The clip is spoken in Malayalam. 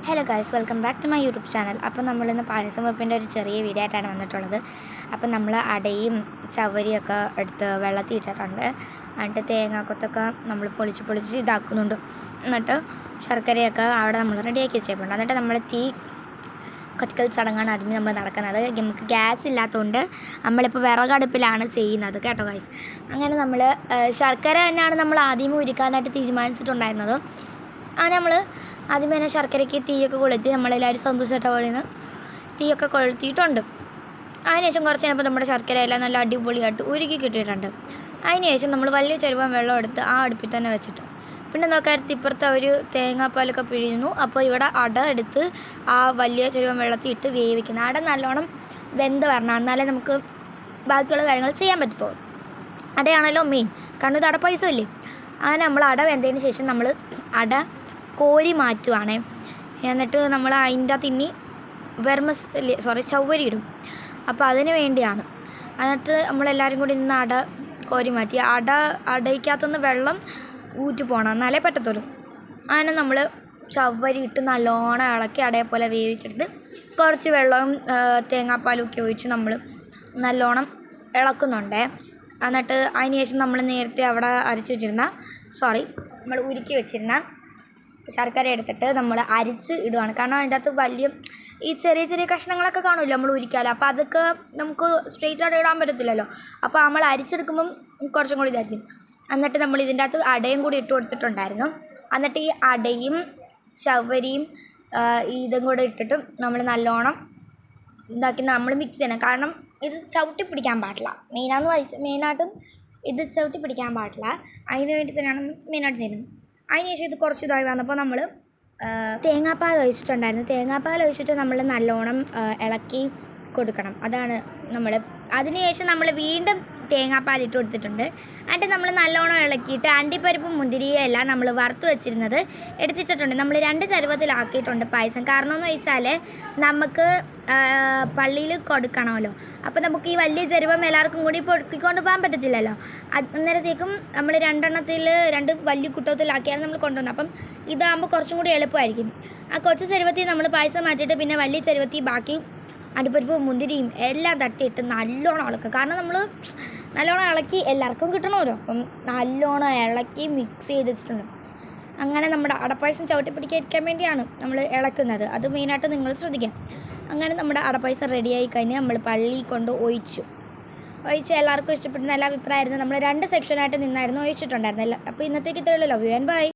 Hello guys, welcome back to my youtube channel. അപ്പോൾ നമ്മളിന്ന് പായസം വെപ്പിൻ്റെ ഒരു ചെറിയ വീഡിയോ ആയിട്ടാണ് വന്നിട്ടുള്ളത്. അപ്പോൾ നമ്മൾ അടയും ചവരിയൊക്കെ എടുത്ത് വെള്ളത്തിൽ ഇട്ടിട്ടുണ്ട്. എന്നിട്ട് തേങ്ങാക്കൊത്തൊക്കെ നമ്മൾ പൊളിച്ച് ഇതാക്കുന്നുണ്ട്. എന്നിട്ട് ശർക്കരയൊക്കെ അവിടെ നമ്മൾ റെഡിയാക്കി വെച്ചിട്ടുണ്ട്. എന്നിട്ട് നമ്മൾ തീ കത്തിക്കൽ ചടങ്ങാണ് ആദ്യമേ നമ്മൾ നടക്കുന്നത്. നമുക്ക് ഗ്യാസ് ഇല്ലാത്തതുകൊണ്ട് നമ്മളിപ്പോൾ വിറകടുപ്പിലാണ് ചെയ്യുന്നത് കേട്ടോ ഗൈസ്. അങ്ങനെ നമ്മൾ ശർക്കര തന്നെയാണ് നമ്മൾ ആദ്യമേ ഉരുക്കാനായിട്ട് തീരുമാനിച്ചിട്ടുണ്ടായിരുന്നത്. അങ്ങനെ നമ്മൾ ആദ്യമേ തന്നെ ശർക്കരയ്ക്ക് തീയൊക്കെ കൊളുത്തി നമ്മളെല്ലാവരും സന്തോഷമായിട്ട് പറയുന്ന തീയൊക്കെ കൊളുത്തിയിട്ടുണ്ട്. അതിനുശേഷം കുറച്ച് കഴിഞ്ഞപ്പോൾ നമ്മുടെ ശർക്കര എല്ലാം നല്ല അടിപൊളിയായിട്ട് ഉരുക്കി കിട്ടിയിട്ടുണ്ട്. അതിനുശേഷം നമ്മൾ വലിയ ചെരുവം വെള്ളം എടുത്ത് ആ അടുപ്പിൽ തന്നെ വെച്ചിട്ട് പിന്നെ നോക്കാത്ത ഇപ്പുറത്ത് ഒരു തേങ്ങാപ്പാലൊക്കെ പിഴിയുന്നു. അപ്പോൾ ഇവിടെ അട എടുത്ത് ആ വലിയ ചെരുവം വെള്ളത്തിൽ ഇട്ട് വേവിക്കുന്നു. അട നല്ലോണം വെന്ത് വരണം, എന്നാലേ നമുക്ക് ബാക്കിയുള്ള കാര്യങ്ങൾ ചെയ്യാൻ പറ്റത്തുള്ളൂ. അടയാണല്ലോ മെയിൻ, കാരണം ഇത് അട പായസമല്ലേ. അങ്ങനെ നമ്മൾ അട വെന്തതിന് ശേഷം നമ്മൾ അട കോരി മാറ്റുവാണ്. എന്നിട്ട് നമ്മൾ അതിൻ്റെ തിന്നി ചവ്വരി ഇടും. അപ്പോൾ അതിന് വേണ്ടിയാണ്. എന്നിട്ട് നമ്മളെല്ലാവരും കൂടി നിന്ന് അട കോരി മാറ്റി അടയ്ക്കകത്തുനിന്ന് വെള്ളം ഊറ്റി പോകണം, എന്നാലേ പറ്റത്തുള്ളൂ. അങ്ങനെ നമ്മൾ ചവ്വരി ഇട്ട് നല്ലോണം ഇളക്കി അടയെപ്പോലെ വേവിച്ചെടുത്ത് കുറച്ച് വെള്ളവും തേങ്ങാപ്പാലും ഒക്കെ ഒഴിച്ച് നമ്മൾ നല്ലോണം ഇളക്കുന്നുണ്ട്. എന്നിട്ട് അതിന് ശേഷം നമ്മൾ നേരത്തെ അവിടെ നമ്മൾ ഉരുക്കി വെച്ചിരുന്ന ശർക്കര എടുത്തിട്ട് നമ്മൾ അരിച്ച് ഇടുകയാണ്. കാരണം അതിൻ്റെ അകത്ത് വലിയ ഈ ചെറിയ കഷ്ണങ്ങളൊക്കെ കാണുമല്ലോ നമ്മൾ ഉരിക്കാമല്ലോ. അപ്പോൾ അതൊക്കെ നമുക്ക് സ്ട്രെയിറ്റ് ആയിട്ട് ഇടാൻ പറ്റത്തില്ലല്ലോ. അപ്പോൾ നമ്മൾ അരിച്ചെടുക്കുമ്പം കുറച്ചും കൂടി ഇതായിരിക്കും. എന്നിട്ട് നമ്മൾ ഇതിൻ്റെ അകത്ത് അടയും കൂടി ഇട്ട് കൊടുത്തിട്ടുണ്ടായിരുന്നു. എന്നിട്ട് ഈ അടയും ചവ്വരിയും ഇതും കൂടെ ഇട്ടിട്ട് നമ്മൾ നല്ലോണം ഇതാക്കി നമ്മൾ മിക്സ് ചെയ്യണം. കാരണം ഇത് ചവിട്ടി പിടിക്കാൻ പാടില്ല. മെയിനായിട്ടും ഇത് ചവിട്ടി പിടിക്കാൻ പാടില്ല. അതിന് വേണ്ടി തന്നെയാണ് മെയിനായിട്ട് ചെയ്യുന്നത്. അതിനുശേഷം ഇത് കുറച്ച് ഇതായി വന്നപ്പോൾ നമ്മൾ തേങ്ങാപ്പാൽ ഒഴിച്ചിട്ടുണ്ടായിരുന്നു. തേങ്ങാപ്പാൽ ഒഴിച്ചിട്ട് നമ്മൾ നല്ലോണം ഇളക്കി കൊടുക്കണം. അതാണ് നമ്മൾ അതിനുശേഷം നമ്മൾ വീണ്ടും തേങ്ങാപ്പാൽ ഇട്ട് കൊടുത്തിട്ടുണ്ട്. എന്നിട്ട് നമ്മൾ നല്ലോണം ഇളക്കിയിട്ട് അണ്ടിപ്പരിപ്പും മുന്തിരിയും എല്ലാം നമ്മൾ വറുത്ത് വെച്ചിരുന്നത് എടുത്തിട്ടുണ്ട്. നമ്മൾ 2 ചരുവത്തിലാക്കിയിട്ടുണ്ട് പായസം. കാരണം എന്ന് വെച്ചാൽ നമുക്ക് പള്ളിയിൽ കൊടുക്കണമല്ലോ. അപ്പോൾ നമുക്ക് ഈ വലിയ ചരുവം എല്ലാവർക്കും കൂടി പൊക്കിക്കൊണ്ട് പോകാൻ പറ്റത്തില്ലല്ലോ. അന്നേരത്തേക്കും നമ്മൾ 2 വലിയ കുട്ടത്തിലാക്കിയാണ് നമ്മൾ കൊണ്ടുവന്നത്. അപ്പം ഇതാകുമ്പോൾ കുറച്ചും കൂടി എളുപ്പമായിരിക്കും. ആ കുറച്ച് ചരുവത്തിൽ നമ്മൾ പായസം മാറ്റിയിട്ട് പിന്നെ വലിയ ചരുവത്തിൽ ബാക്കി അണ്ടിപ്പരിപ്പും മുന്തിരിയും എല്ലാം തട്ടിയിട്ട് നല്ലോണം ഇളക്കുക. കാരണം നമ്മൾ നല്ലോണം ഇളക്കി എല്ലാവർക്കും കിട്ടണമല്ലോ. അപ്പം നല്ലോണം ഇളക്കി മിക്സ് ചെയ്ത് വെച്ചിട്ടുണ്ട്. അങ്ങനെ നമ്മുടെ അടപ്പായസം ചവിട്ടി പിടിക്കാതിരിക്കാൻ വേണ്ടിയാണ് നമ്മൾ ഇളക്കുന്നത്. അത് മെയിനായിട്ട് നിങ്ങൾ ശ്രദ്ധിക്കാം. അങ്ങനെ നമ്മുടെ അടപ്പായസം റെഡിയായി കഴിഞ്ഞ് നമ്മൾ പള്ളിയിൽ കൊണ്ട് ഒഴിച്ച് എല്ലാവർക്കും ഇഷ്ടപ്പെടുന്ന നല്ല അഭിപ്രായമായിരുന്നു. നമ്മൾ 2 സെക്ഷനായിട്ട് നിന്നായിരുന്നു ഒഴിച്ചിട്ടുണ്ടായിരുന്നില്ല. അപ്പോൾ ഇന്നത്തേക്ക് ഇത്രയുള്ളൂ. Love you and by.